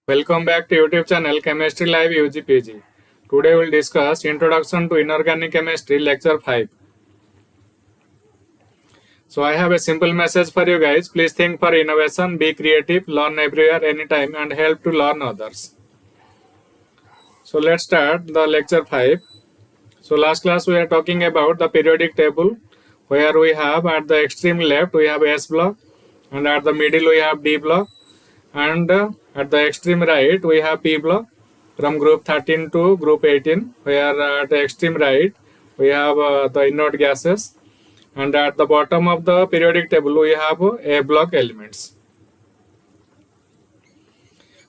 Welcome back to YouTube channel Chemistry Live UGPG. Today we'll discuss Introduction to Inorganic Chemistry Lecture 5. So I have a simple message for you guys. Please think for innovation, be creative, learn everywhere, anytime and help to learn others. So let's start the lecture 5. So last class we are talking about the periodic table where we have at the extreme left we have S block and at the middle we have D block. And at the extreme right we have P block from group 13 to group 18, where at the extreme right we have the inert gases, and at the bottom of the periodic table we have A block elements.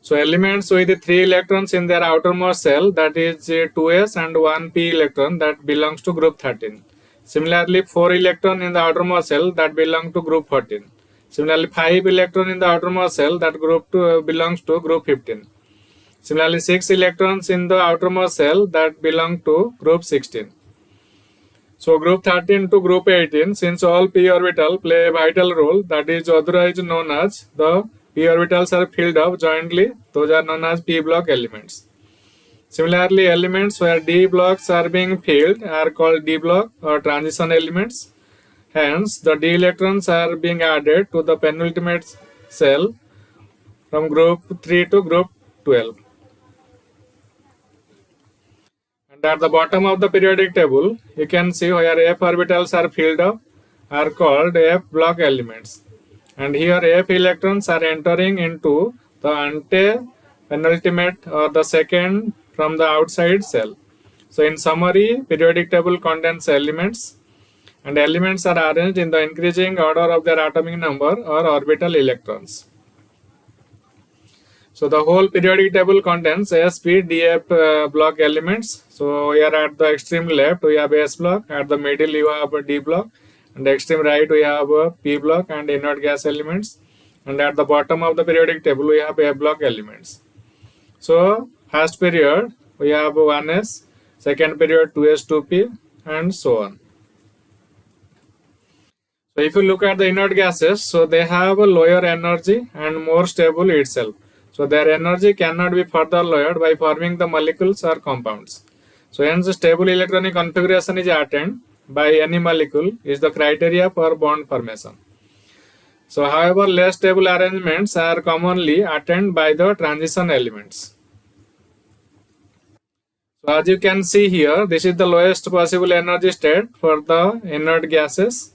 So elements with 3 electrons in their outermost shell, that is 2s and 1 p electron, that belongs to group 13. Similarly 4 electron in the outermost shell, that belong to group 14. Similarly 5 electron in the outermost shell, that belongs to group 15. Similarly 6 electrons in the outermost shell, that belong to group 16. So group 13 to group 18, since all p orbital play a vital role, that is otherwise known as the p orbitals are filled up jointly, those are known as p block elements. Similarly elements where d blocks are being filled are called d block or transition elements. Hence, the d electrons are being added to the penultimate cell from group 3 to group 12. And at the bottom of the periodic table, you can see where f orbitals are filled up are called f block elements. And here f electrons are entering into the ante-penultimate or the second from the outside cell. So in summary, periodic table contains elements, and elements are arranged in the increasing order of their atomic number or orbital electrons. So the whole periodic table contains S, P, D, F block elements. So here at the extreme left we have S block, at the middle you have D block, and the extreme right we have P block and inert gas elements, and at the bottom of the periodic table we have F block elements. So first period we have 1s, second period 2s, 2p, and so on. So if you look at the inert gases, so they have a lower energy and more stable itself. So their energy cannot be further lowered by forming the molecules or compounds. So hence stable electronic configuration is attained by any molecule is the criteria for bond formation. So however, less stable arrangements are commonly attained by the transition elements. So as you can see here, this is the lowest possible energy state for the inert gases.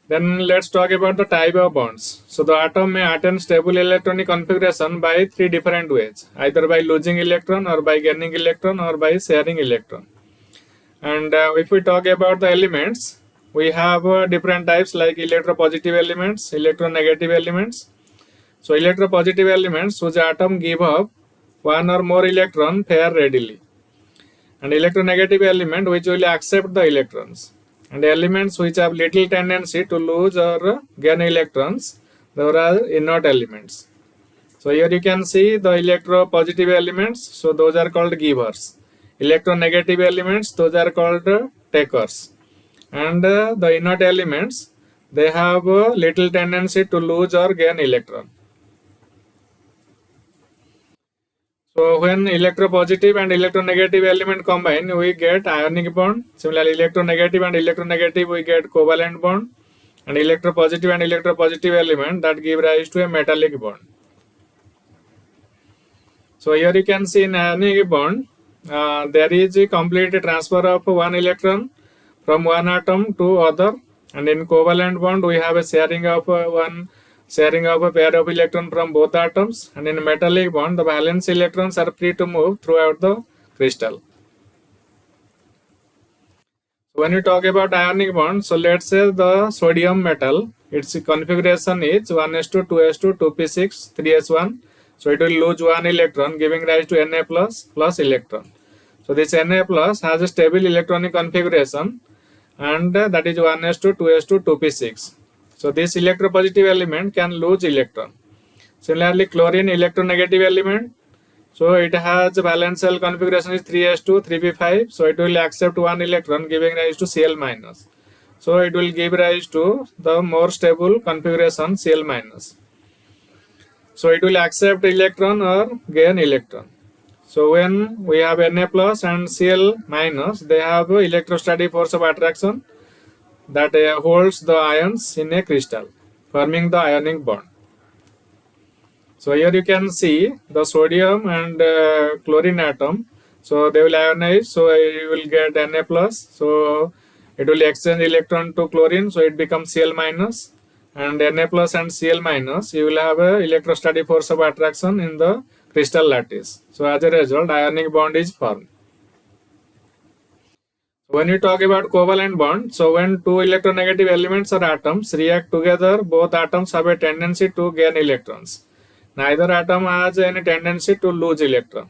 Then let's talk about the type of bonds. So the atom may attain stable electronic configuration by 3 different ways, either by losing electron or by gaining electron or by sharing electron. And if we talk about the elements, we have different types like electropositive elements, electronegative elements. So electropositive elements whose atom give up one or more electron pair readily, and electronegative element which will accept the electrons, and elements which have little tendency to lose or gain electrons, those are inert elements. So here you can see the electropositive elements, so those are called givers. Electronegative elements, those are called takers. And the inert elements, they have little tendency to lose or gain electron. So when electropositive and electronegative element combine, we get ionic bond. Similarly, electronegative and electronegative, we get covalent bond. And electropositive and electropositive element that give rise to a metallic bond. So here you can see in ionic bond, there is a complete transfer of one electron from one atom to other. And in covalent bond, we have a sharing of a pair of electrons from both atoms, and in metallic bond the valence electrons are free to move throughout the crystal. When you talk about ionic bond, so let's say the sodium metal, its configuration is 1s2, 2s2, 2p6, 3s1. So it will lose one electron, giving rise to Na plus electron. So this Na plus has a stable electronic configuration, and that is 1s2, 2s2, 2p6. So this electropositive element can lose electron. Similarly, chlorine electronegative element, so it has valence shell configuration is 3s2, 3p5. So it will accept one electron, giving rise to Cl minus. So it will give rise to the more stable configuration Cl minus. So it will accept electron or gain electron. So when we have Na plus and Cl minus, they have electrostatic force of attraction that holds the ions in a crystal, forming the ionic bond. So here you can see the sodium and chlorine atom. So they will ionize. So you will get Na plus. So it will exchange electron to chlorine. So it becomes Cl minus. And Na plus and Cl minus, you will have a electrostatic force of attraction in the crystal lattice. So as a result, ionic bond is formed. When we talk about covalent bond, so when two electronegative elements or atoms react together, both atoms have a tendency to gain electrons. Neither atom has any tendency to lose electron.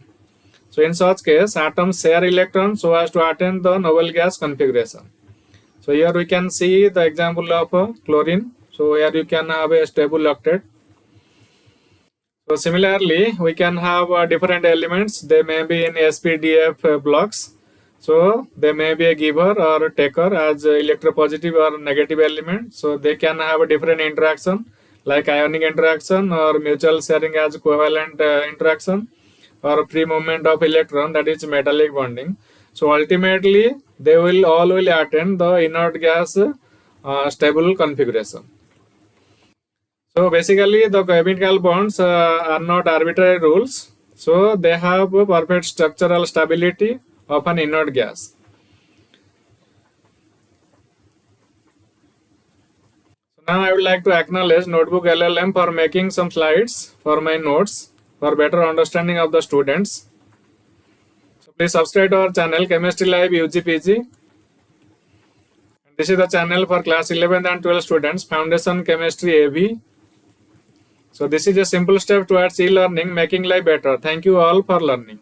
So in such case, atoms share electrons so as to attain the noble gas configuration. So here we can see the example of chlorine. So here you can have a stable octet. So similarly, we can have different elements. They may be in SPDF blocks. So they may be a giver or a taker as electropositive or negative element. So they can have a different interaction like ionic interaction or mutual sharing as covalent interaction or free movement of electron, that is metallic bonding. So ultimately they will all attain the inert gas stable configuration. So basically the chemical bonds are not arbitrary rules. So they have perfect structural stability of an inert gas. So now I would like to acknowledge Notebook LLM for making some slides for my notes for better understanding of the students. So please subscribe to our channel Chemistry Live UGPG. This is the channel for class 11 and 12 students, Foundation Chemistry AV. So this is a simple step towards e-learning, making life better. Thank you all for learning.